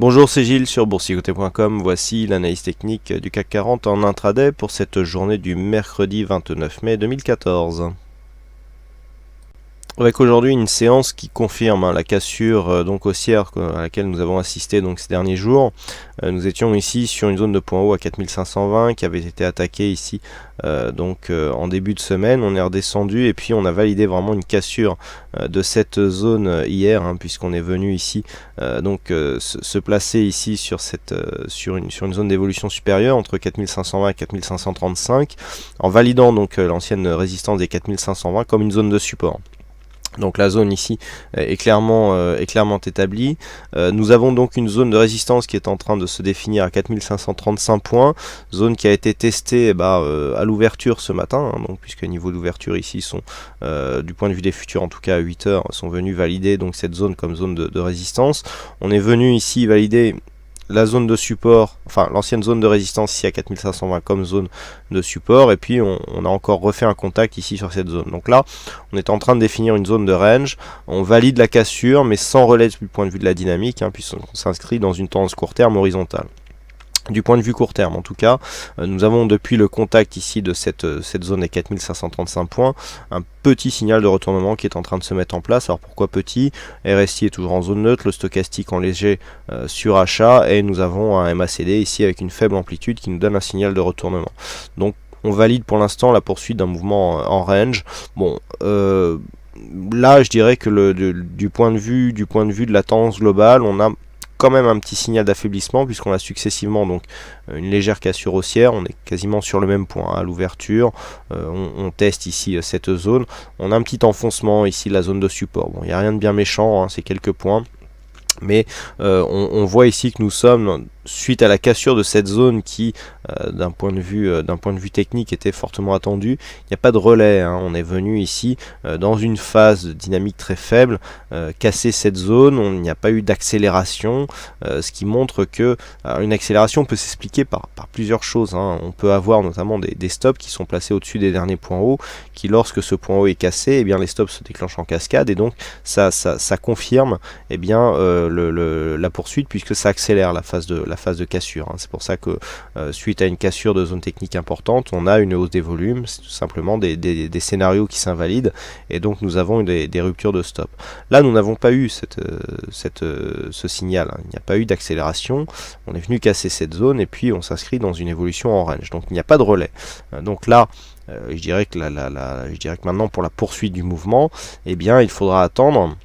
Bonjour, c'est Gilles sur boursicoté.com. Voici l'analyse technique du CAC 40 en intraday pour cette journée du mercredi 29 mai 2014. Avec aujourd'hui une séance qui confirme la cassure donc haussière à laquelle nous avons assisté donc ces derniers jours. Nous étions ici sur une zone de point haut à 4520 qui avait été attaquée ici en début de semaine. On est redescendu et puis on a validé vraiment une cassure de cette zone hier, puisqu'on est venu ici se placer ici sur une zone d'évolution supérieure entre 4520 et 4535 en validant donc l'ancienne résistance des 4520 comme une zone de support. Donc la zone ici est clairement établie. Nous avons donc une zone de résistance qui est en train de se définir à 4535 points, zone qui a été testée à l'ouverture ce matin, donc puisque niveau d'ouverture ici sont du point de vue des futurs en tout cas à 8 heures sont venus valider donc cette zone comme zone de résistance. On est venu ici valider la zone de support, enfin l'ancienne zone de résistance ici à 4520 comme zone de support, et puis on a encore refait un contact ici sur cette zone. Donc là on est en train de définir une zone de range, on valide la cassure mais sans relais du point de vue de la dynamique, puisqu'on s'inscrit dans une tendance court terme horizontale. Du point de vue court terme en tout cas, nous avons depuis le contact ici de cette zone des 4535 points un petit signal de retournement qui est en train de se mettre en place. Alors pourquoi petit? RSI est toujours en zone neutre, le stochastique en léger surachat, et nous avons un MACD ici avec une faible amplitude qui nous donne un signal de retournement. Donc on valide pour l'instant la poursuite d'un mouvement en range. Bon, là je dirais que du point de vue de la tendance globale, on a quand même un petit signal d'affaiblissement puisqu'on a successivement donc une légère cassure haussière. On est quasiment sur le même point à l'ouverture. On teste ici cette zone. On a un petit enfoncement ici, la zone de support. Bon, il n'y a rien de bien méchant, c'est quelques points. Mais on voit ici que nous sommes suite à la cassure de cette zone qui d'un point de vue technique était fortement attendue. Il n'y a pas de relais, on est venu ici dans une phase de dynamique très faible casser cette zone. Il n'y a pas eu d'accélération, ce qui montre que une accélération peut s'expliquer par plusieurs choses. On peut avoir notamment des stops qui sont placés au-dessus des derniers points hauts, qui lorsque ce point haut est cassé, eh bien les stops se déclenchent en cascade, et donc ça confirme la poursuite, puisque ça accélère la phase de cassure. C'est pour ça que suite à une cassure de zone technique importante, on a une hausse des volumes. C'est tout simplement des scénarios qui s'invalident, et donc nous avons des ruptures de stop. Là nous n'avons pas eu ce signal, il n'y a pas eu d'accélération, on est venu casser cette zone et puis on s'inscrit dans une évolution en range, donc il n'y a pas de relais. Donc là je dirais que maintenant pour la poursuite du mouvement, eh bien il faudra attendre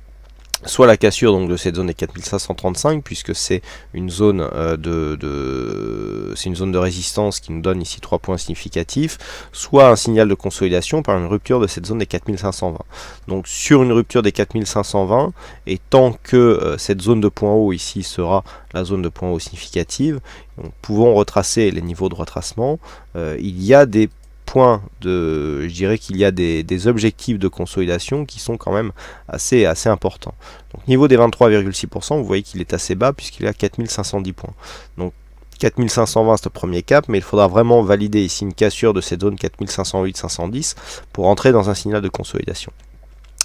soit la cassure donc de cette zone des 4535, puisque c'est une zone de résistance qui nous donne ici 3 points significatifs, soit un signal de consolidation par une rupture de cette zone des 4520. Donc sur une rupture des 4520, et tant que cette zone de point haut ici sera la zone de point haut significative, nous pouvons retracer les niveaux de retracement. Il y a des points je dirais qu'il y a des objectifs de consolidation qui sont quand même assez importants. Donc niveau des 23,6%, vous voyez qu'il est assez bas puisqu'il est à 4510 points. Donc 4520 c'est le premier cap, mais il faudra vraiment valider ici une cassure de cette zone 4508-510 pour entrer dans un signal de consolidation.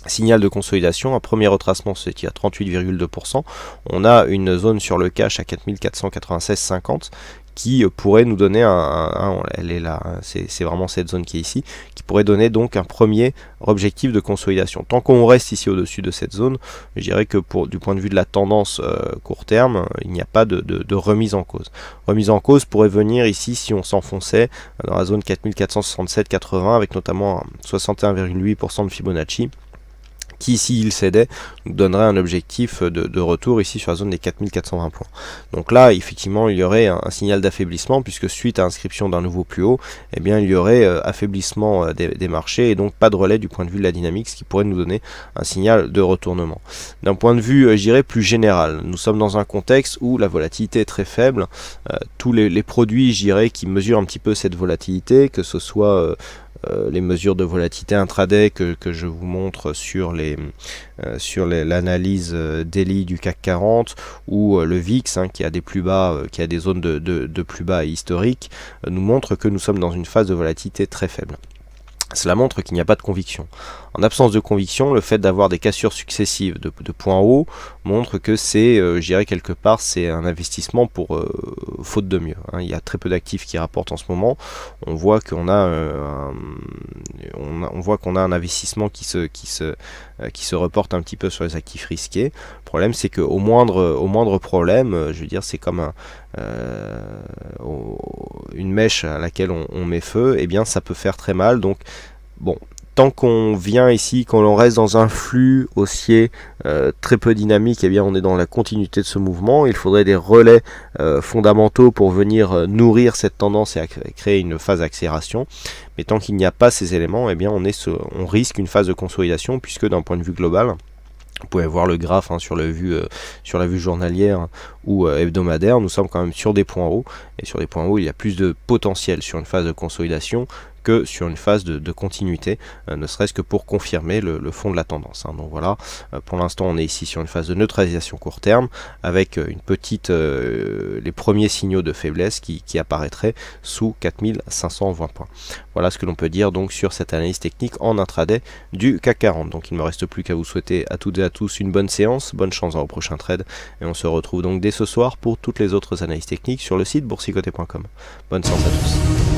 Signal de consolidation, un premier retracement se situe à 38,2%. On a une zone sur le cash à 4496,50 qui pourrait nous donner elle est là, c'est vraiment cette zone qui est ici, qui pourrait donner donc un premier objectif de consolidation. Tant qu'on reste ici au-dessus de cette zone, je dirais que du point de vue de la tendance court terme, il n'y a pas de remise en cause. Remise en cause pourrait venir ici si on s'enfonçait dans la zone 4467,80 avec notamment 61,8% de Fibonacci, qui s'il cédait nous donnerait un objectif de retour ici sur la zone des 4420 points. Donc là effectivement il y aurait un signal d'affaiblissement, puisque suite à inscription d'un nouveau plus haut, eh bien il y aurait affaiblissement des marchés et donc pas de relais du point de vue de la dynamique, ce qui pourrait nous donner un signal de retournement. D'un point de vue je dirais plus général, nous sommes dans un contexte où la volatilité est très faible. Tous les produits je dirais qui mesurent un petit peu cette volatilité, que ce soit les mesures de volatilité intraday que je vous montre sur l'analyse daily du CAC 40, ou le VIX qui a des plus bas, qui a des zones de plus bas historiques, nous montre que nous sommes dans une phase de volatilité très faible. cela montre qu'il n'y a pas de conviction. En absence de conviction, le fait d'avoir des cassures successives de points hauts montre que c'est, je dirais quelque part, c'est un investissement pour faute de mieux. Hein. Il y a très peu d'actifs qui rapportent en ce moment. On voit qu'on a, on voit qu'on a un investissement qui se reporte un petit peu sur les actifs risqués. Le problème, c'est qu'au moindre problème, je veux dire, c'est comme une mèche à laquelle on met feu, et bien ça peut faire très mal. Donc bon, tant qu'on vient ici, quand on reste dans un flux haussier très peu dynamique, eh bien on est dans la continuité de ce mouvement. Il faudrait des relais fondamentaux pour venir nourrir cette tendance et créer une phase d'accélération. Mais tant qu'il n'y a pas ces éléments, eh bien on risque une phase de consolidation, puisque d'un point de vue global, vous pouvez voir le graphe hein, sur la vue journalière ou hebdomadaire, nous sommes quand même sur des points hauts, et sur des points hauts il y a plus de potentiel sur une phase de consolidation que sur une phase de continuité, ne serait-ce que pour confirmer le fond de la tendance. Hein. Donc voilà, pour l'instant on est ici sur une phase de neutralisation court terme, avec les premiers signaux de faiblesse qui apparaîtraient sous 4520 points. Voilà ce que l'on peut dire donc sur cette analyse technique en intraday du CAC 40. Donc il ne me reste plus qu'à vous souhaiter à toutes et à tous une bonne séance, bonne chance dans vos prochains trades, et on se retrouve donc dès ce soir pour toutes les autres analyses techniques sur le site boursicoté.com. Bonne séance à tous.